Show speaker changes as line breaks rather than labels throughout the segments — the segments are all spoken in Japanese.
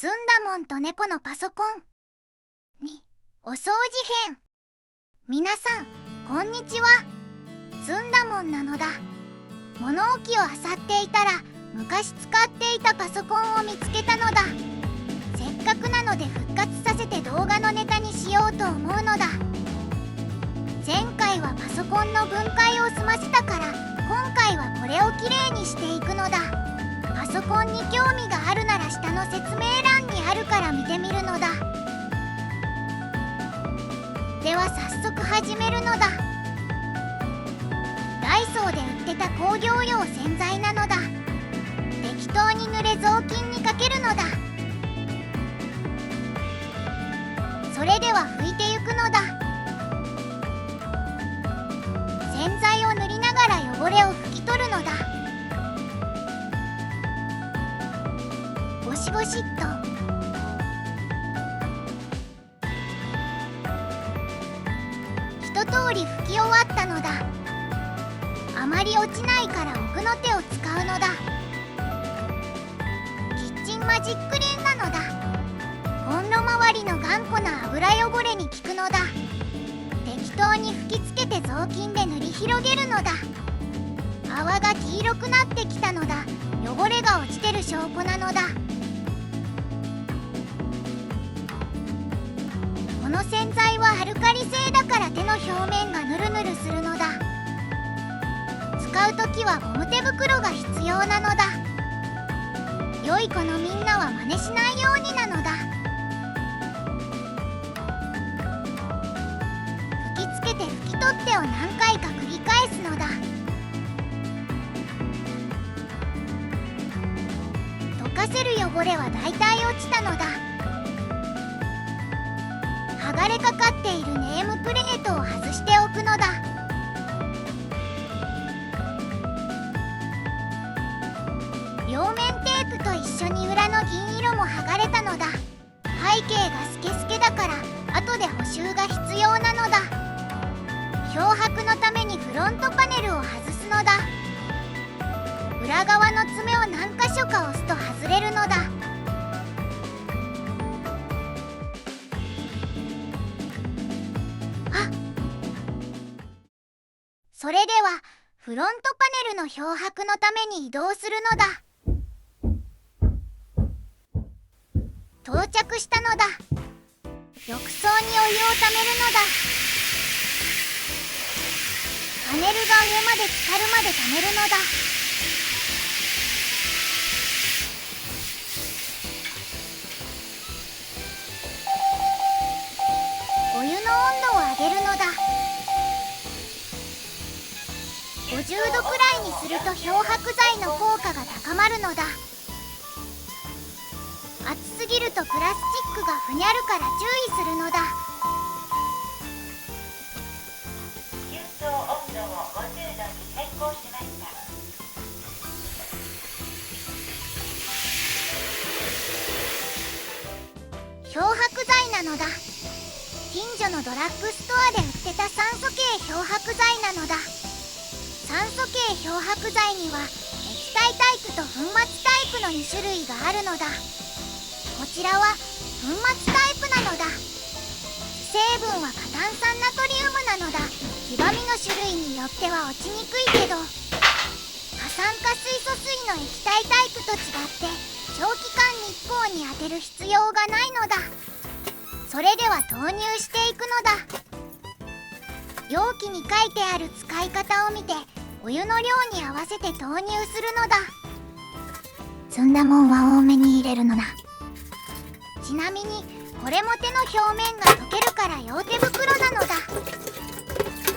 ずんだもんと猫のパソコンにお掃除編。皆さんこんにちは。ずんだもんなのだ。物置を漁っていたら昔使っていたパソコンを見つけたのだ。せっかくなので復活させて動画のネタにしようと思うのだ。前回はパソコンの分解を済ませたから今回はこれをきれいにしていくのだ。パソコンに興味があるなら下の説明欄にあるから見てみるのだ。では早速始めるのだ。ダイソーで売ってた工業用洗剤なのだ。適当に塗れ雑巾にかけるのだ。それでは拭いてゆくのだ。洗剤を塗りながら汚れを拭き取るのだ。ゴシゴシっと。一通り拭き終わったのだ。あまり落ちないから奥の手を使うのだ。キッチンマジックリンなのだ。コンロ周りの頑固な油汚れに効くのだ。適当に吹きつけて雑巾で塗り広げるのだ。泡が黄色くなってきたのだ。汚れが落ちてる証拠なのだ。この洗剤はアルカリ性だから手の表面がヌルヌルするのだ。使うときはゴム手袋が必要なのだ。良い子のみんなは真似しないようになのだ。吹きつけて拭き取ってを何回か繰り返すのだ。溶かせる汚れはだいたい落ちたのだ。剥がれかかっているネームプレートを外しておくのだ。両面テープと一緒に裏の銀色も剥がれたのだ。背景がスケスケだから後で補修が必要なのだ。漂白のためにフロントパネルを外すのだ。裏側の爪を何箇所か押すと外れるのだ。それではフロントパネルの漂白のために移動するのだ。到着したのだ。浴槽にお湯をためるのだ。パネルが上まで浸かるまでためるのだ。お湯の温度を上げるのだ。50度くらいにすると漂白剤の効果が高まるのだ。熱すぎるとプラスチックがふにゃるから注意するのだ。
給湯温度を50度に変更しました。
漂白剤なのだ。近所のドラッグストアで売ってた酸素系漂白剤なのだ。酸素系漂白剤には液体タイプと粉末タイプの2種類があるのだ。こちらは粉末タイプなのだ。成分は過炭酸ナトリウムなのだ。黄ばみの種類によっては落ちにくいけど過酸化水素水の液体タイプと違って長期間日光に当てる必要がないのだ。それでは投入していくのだ。容器に書いてある使い方を見てお湯の量に合わせて投入するのだ。ずんだもんは多めに入れるのだ。ちなみにこれも手の表面が溶けるから両手袋なのだ。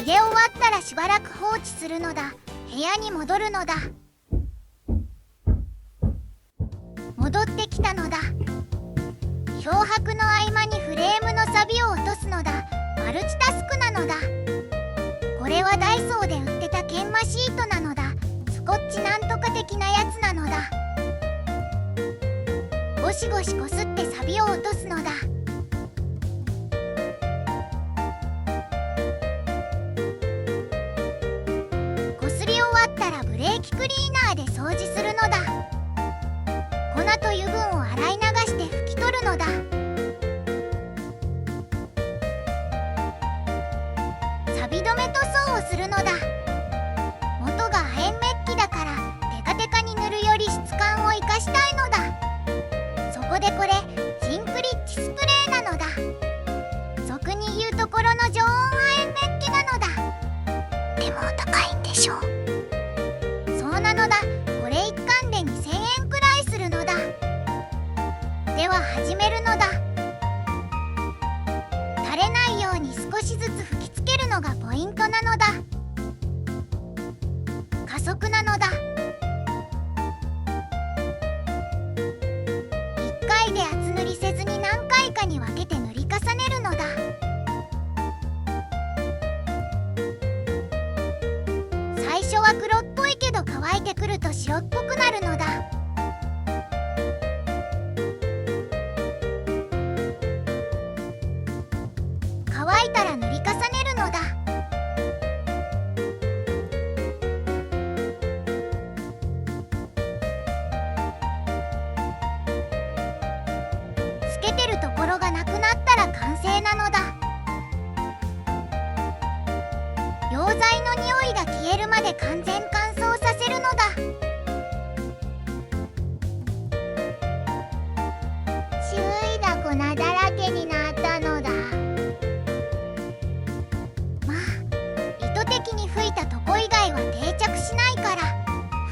入れ終わったらしばらく放置するのだ。部屋に戻るのだ。戻ってきたのだ。漂白の合間にフレームの錆を落とすのだ。マルチタスクなのだ。これはダイソーで売ってた研磨シートなのだ。スコッチなんとか的なやつなのだ。ゴシゴシこすって錆を落とすのだ。こすり終わったらブレーキクリーナーで掃除するのだ。粉と油分を洗い流して拭きこでこれジンクリッチスプレーなのだ。俗に言うところの常温亜鉛メッキなのだ。でもお高いんでしょう。そうなのだ。これ1缶で2000円くらいするのだ。では始めるのだ。垂れないように少しずつ吹きつけるのがポイントなのだ。加速なのだ。1回で厚塗りせずに何回かに分けて塗り重ねるのだ。最初は黒っぽいけど乾いてくると白っぽくなるのだ。乾いたら塗り重ねるのだ。つけてるところがなくなったら完成なのだ。溶剤の匂いが消えるまで完全乾燥させるのだ。注意だ、粉だらけになったのだ。まあ意図的に吹いたとこ以外は定着しないから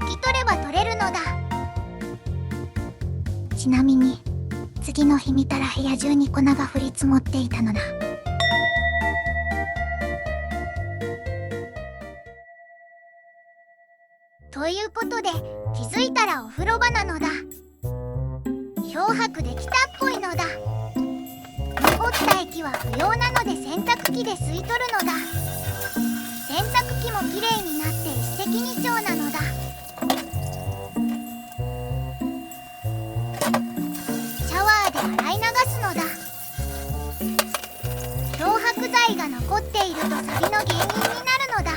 拭き取れば取れるのだ。ちなみに次の日見たら部屋中に粉が降り積もっていたのだ。ということで気づいたらお風呂場なのだ。漂白できたっぽいのだ。残った液は不要なので洗濯機で吸い取るのだ。洗濯機もきれいになって一石二鳥なのだ。シャワーで洗い流すのだ。漂白剤が残っているとサビの原因になるのだ。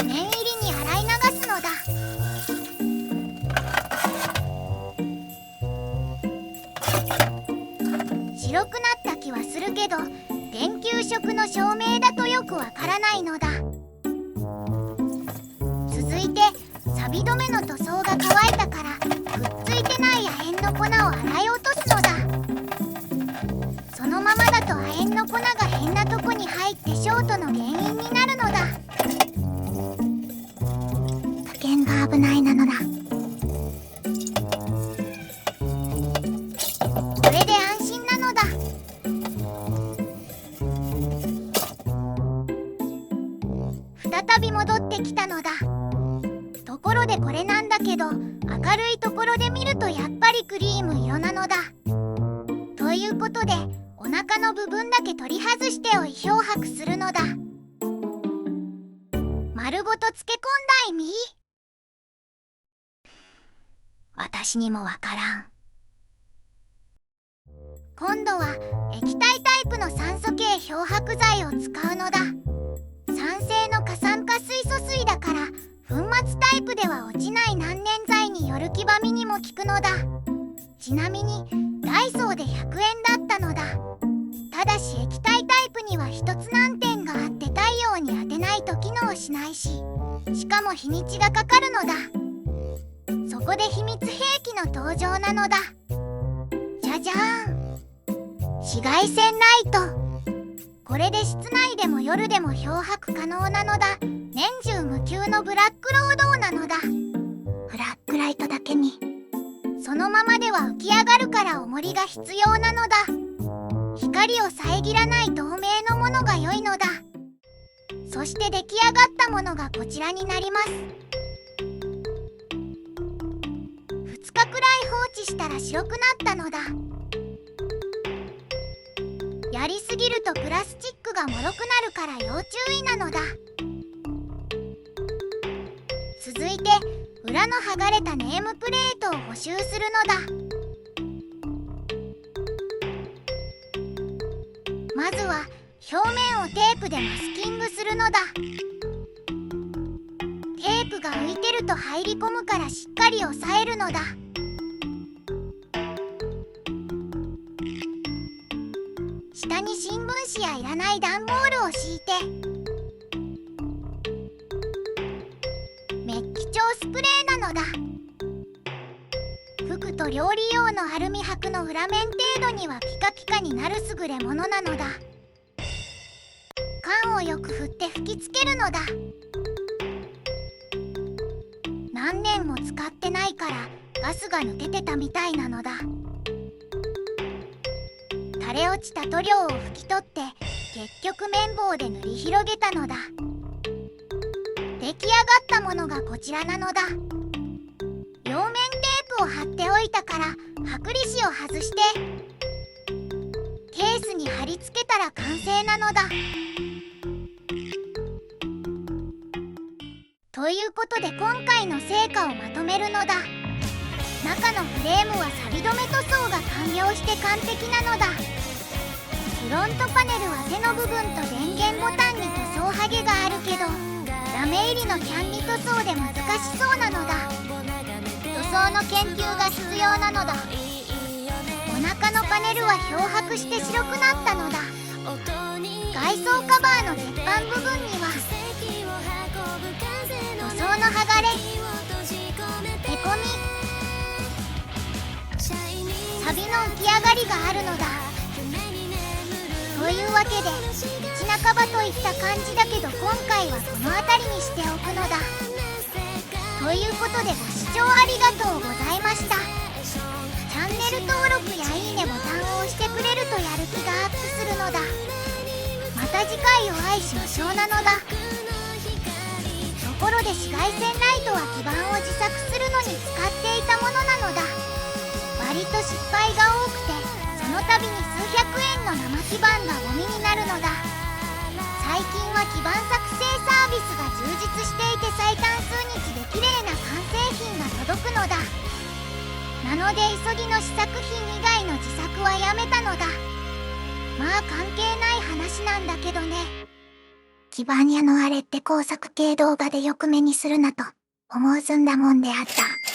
念入りに洗い流すのだ。白くなった気はするけど電球色の照明だとよくわからないのだ。続いてサビ止めの塗装が乾いたからくっついてない亜鉛の粉を洗い落とすのだ。そのままだと亜鉛の粉が変なとこに入ってショートの原因になるのだ。危険が危ないなのだ。これで安心なのだ。再び戻ってきたのだ。ところでこれなんだけど明るいところで見るとやっぱりクリーム色なのだ。ということでお腹の部分だけ取り外しておい漂白するのだ。丸ごと漬け込んだ意味？私にもわからん。今度は液体タイプの酸素系漂白剤を使うのだ。酸性の過酸化水素水だから粉末タイプでは落ちない難燃剤による黄ばみにも効くのだ。ちなみにダイソーで100円だったのだ。ただし液体タイプには一つ難点があって太陽に当てないと機能しないし、しかも日にちがかかるのだ。そこで秘密兵器の登場なのだ。じゃじゃーん、紫外線ライト。これで室内でも夜でも漂白可能なのだ。年中無休のブラック労働なのだ。ブラックライトだけにそのままでは浮き上がるから重りが必要なのだ。光を遮らない透明のものが良いのだ。そして出来上がったものがこちらになります。2日くらい放置したら白くなったのだ。やりすぎるとプラスチックが脆くなるから要注意なのだ。続いて裏の剥がれたネームプレートを補修するのだ。まずは表面をテープでマスキングするのだ。テープが浮いてると入り込むからしっかり押さえるのだ。下に新聞紙やいらない段ボールを敷いてメッキ調スプレーなのだ。と料理用のアルミ箔の裏面程度にはピカピカになる優れものなのだ。缶をよく振って吹きつけるのだ。何年も使ってないからガスが抜けてたみたいなのだ。垂れ落ちた塗料を拭き取って結局綿棒で塗り広げたのだ。出来上がったものがこちらなのだ。両面テープを貼っておいたから剥離紙を外してケースに貼り付けたら完成なのだ。ということで今回の成果をまとめるのだ。中のフレームは錆止め塗装が完了して完璧なのだ。フロントパネルは背の部分と電源ボタンに塗装ハゲがあるけどラメ入りのキャンリ塗装で難しそうなのだ。塗装の研究が必要なのだ。お腹のパネルは漂白して白くなったのだ。外装カバーの鉄板部分には塗装の剥がれ、へこみ、サビの浮き上がりがあるのだ。というわけで道半ばといった感じだけど今回はこの辺りにしておくのだ。ということでご視聴ありがとうございました。チャンネル登録やいいねボタンを押してくれるとやる気がアップするのだ。また次回お会いしましょうなのだ。ところで紫外線ライトは基板を自作するのに使っていたものなのだ。割と失敗が多くてその度に数百円の生基板がゴミになるのだ。最近は基板作成サービスが充実していて最短数日で綺麗な完成品が届くのだ。なので急ぎの試作品以外の自作はやめたのだ。まあ関係ない話なんだけどね。基板屋のあれって工作系動画でよく目にするなと思うずんだもんであった。